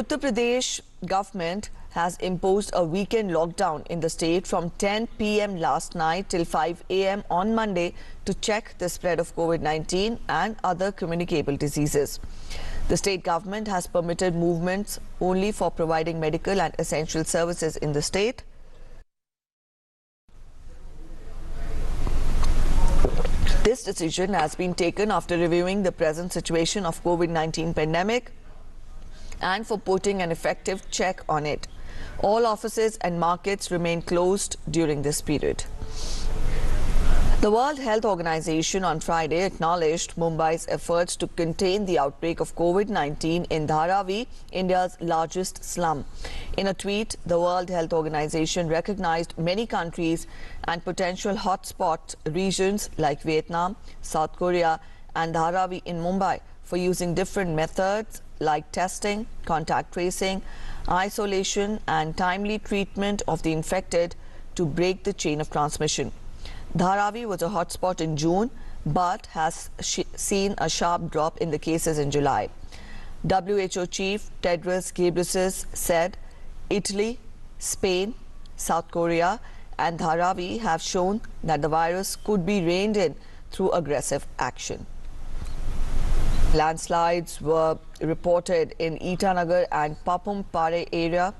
Uttar Pradesh government has imposed a weekend lockdown in the state from 10 p.m. last night till 5 a.m. on Monday to check the spread of COVID-19 and other communicable diseases. The state government has permitted movements only for providing medical and essential services in the state. This decision has been taken after reviewing the present situation of COVID-19 pandemic and for putting an effective check on it. All offices and markets remain closed during this period. The World Health Organization on Friday acknowledged Mumbai's efforts to contain the outbreak of COVID-19 in Dharavi, India's largest slum. In a tweet, the World Health Organization recognized many countries and potential hotspot regions like Vietnam, South Korea and Dharavi in Mumbai for using different methods like testing, contact tracing, isolation and timely treatment of the infected to break the chain of transmission. Dharavi was a hotspot in June but has seen a sharp drop in the cases in July. WHO Chief Tedros Ghebreyesus said Italy, Spain, South Korea and Dharavi have shown that the virus could be reined in through aggressive action. Landslides were reported in Itanagar and Papum Pare area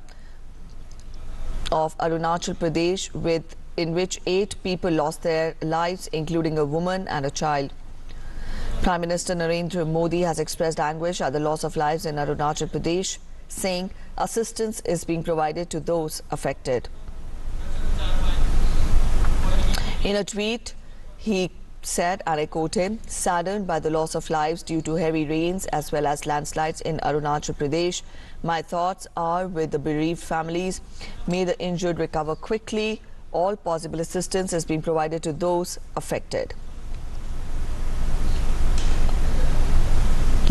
of Arunachal Pradesh, in which 8 people lost their lives, including a woman and a child. Prime Minister Narendra Modi has expressed anguish at the loss of lives in Arunachal Pradesh, saying assistance is being provided to those affected. In a tweet, he said, and I quote him, "Saddened by the loss of lives due to heavy rains as well as landslides in Arunachal Pradesh. My thoughts are with the bereaved families. May the injured recover quickly. All possible assistance is being provided to those affected."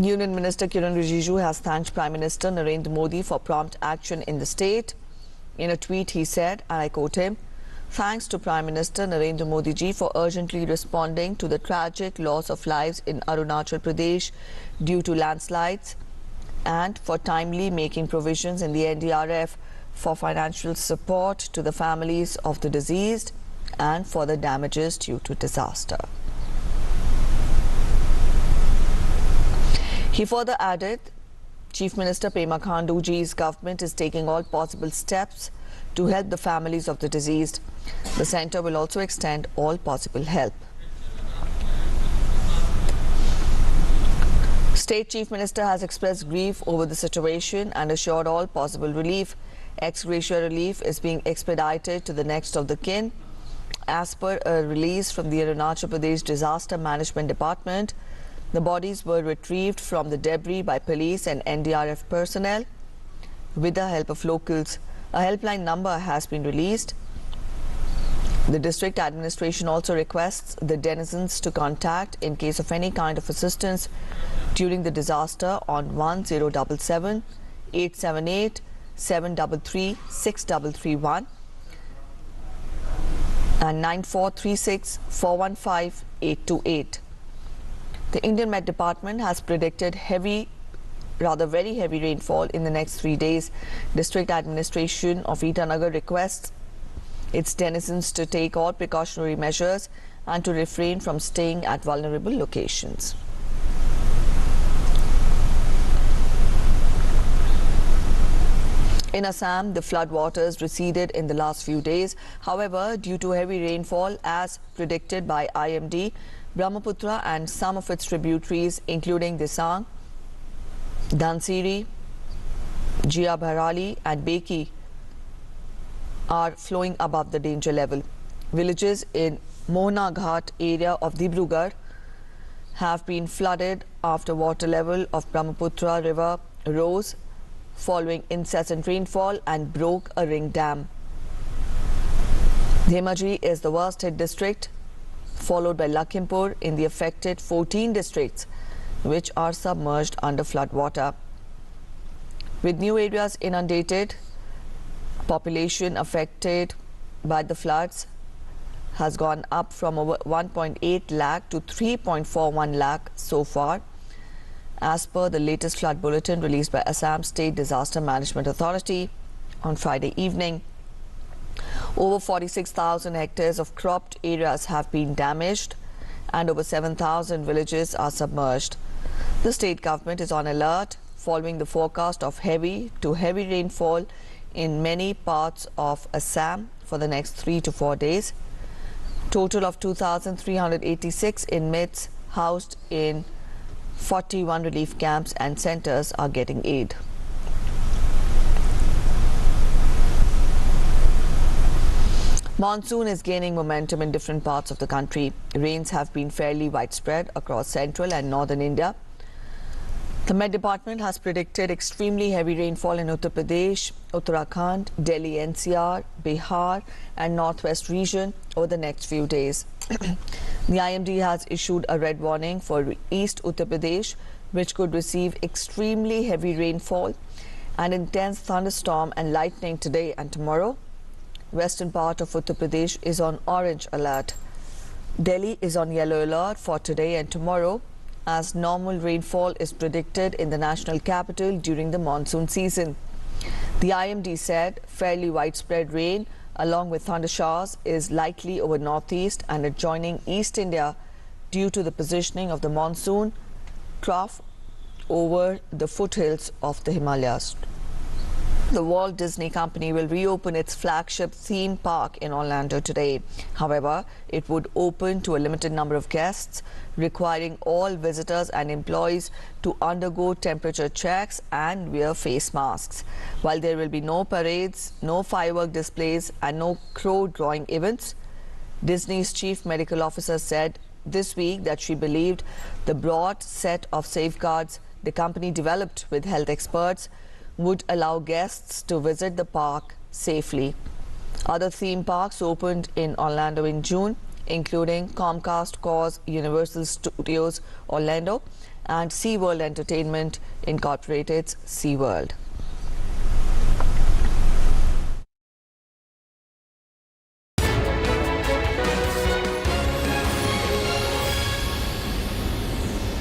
Union Minister Kiran Rijiju has thanked Prime Minister Narendra Modi for prompt action in the state. In a tweet, he said, and I quote him, "Thanks to Prime Minister Narendra Modi ji for urgently responding to the tragic loss of lives in Arunachal Pradesh due to landslides and for timely making provisions in the NDRF for financial support to the families of the deceased and for the damages due to disaster." He further added, Chief Minister Pema Khandu ji's government is taking all possible steps to help the families of the deceased. The centre will also extend all possible help. State Chief Minister has expressed grief over the situation and assured all possible relief. Ex gratia relief is being expedited to the next of the kin. As per a release from the Arunachal Pradesh Disaster Management Department, the bodies were retrieved from the debris by police and NDRF personnel with the help of locals. A helpline number has been released. The district administration also requests the denizens to contact in case of any kind of assistance during the disaster on 1077 878 733 6331 and 9436 415 828. The Indian Met Department has predicted very heavy rainfall in the next 3 days. District administration of Itanagar requests its denizens to take all precautionary measures and to refrain from staying at vulnerable locations. In Assam, the flood waters receded in the last few days. However, due to heavy rainfall as predicted by IMD, Brahmaputra and some of its tributaries including Disang, Dhansiri, Jia Bharali and Beki are flowing above the danger level. Villages in Mohna Ghat area of Dibrugarh have been flooded after water level of Brahmaputra river rose following incessant rainfall and broke a ring dam. Dhemaji is the worst hit district, followed by Lakhimpur in the affected 14 districts which are submerged under flood water. With new areas inundated, population affected by the floods has gone up from over 1.8 lakh to 3.41 lakh so far, as per the latest flood bulletin released by Assam State Disaster Management Authority on Friday evening. Over 46,000 hectares of cropped areas have been damaged and over 7,000 villages are submerged. The state government is on alert following the forecast of heavy to heavy rainfall in many parts of Assam for the next 3 to 4 days. Total of 2,386 inmates housed in 41 relief camps and centers are getting aid. Monsoon is gaining momentum in different parts of the country. Rains have been fairly widespread across central and northern India. The Met Department has predicted extremely heavy rainfall in Uttar Pradesh, Uttarakhand, Delhi NCR, Bihar and Northwest region over the next few days. The IMD has issued a red warning for East Uttar Pradesh, which could receive extremely heavy rainfall and intense thunderstorm and lightning today and tomorrow. Western part of Uttar Pradesh is on orange alert. Delhi is on yellow alert for today and tomorrow, as normal rainfall is predicted in the national capital during the monsoon season. The IMD said fairly widespread rain along with thunder showers is likely over northeast and adjoining East India due to the positioning of the monsoon trough over the foothills of the Himalayas. The Walt Disney Company will reopen its flagship theme park in Orlando today. However, it would open to a limited number of guests, requiring all visitors and employees to undergo temperature checks and wear face masks. While there will be no parades, no firework displays and no crow drawing events, Disney's chief medical officer said this week that she believed the broad set of safeguards the company developed with health experts would allow guests to visit the park safely. Other theme parks opened in Orlando in June, including Comcast Corps Universal Studios Orlando and SeaWorld Entertainment Incorporated's SeaWorld.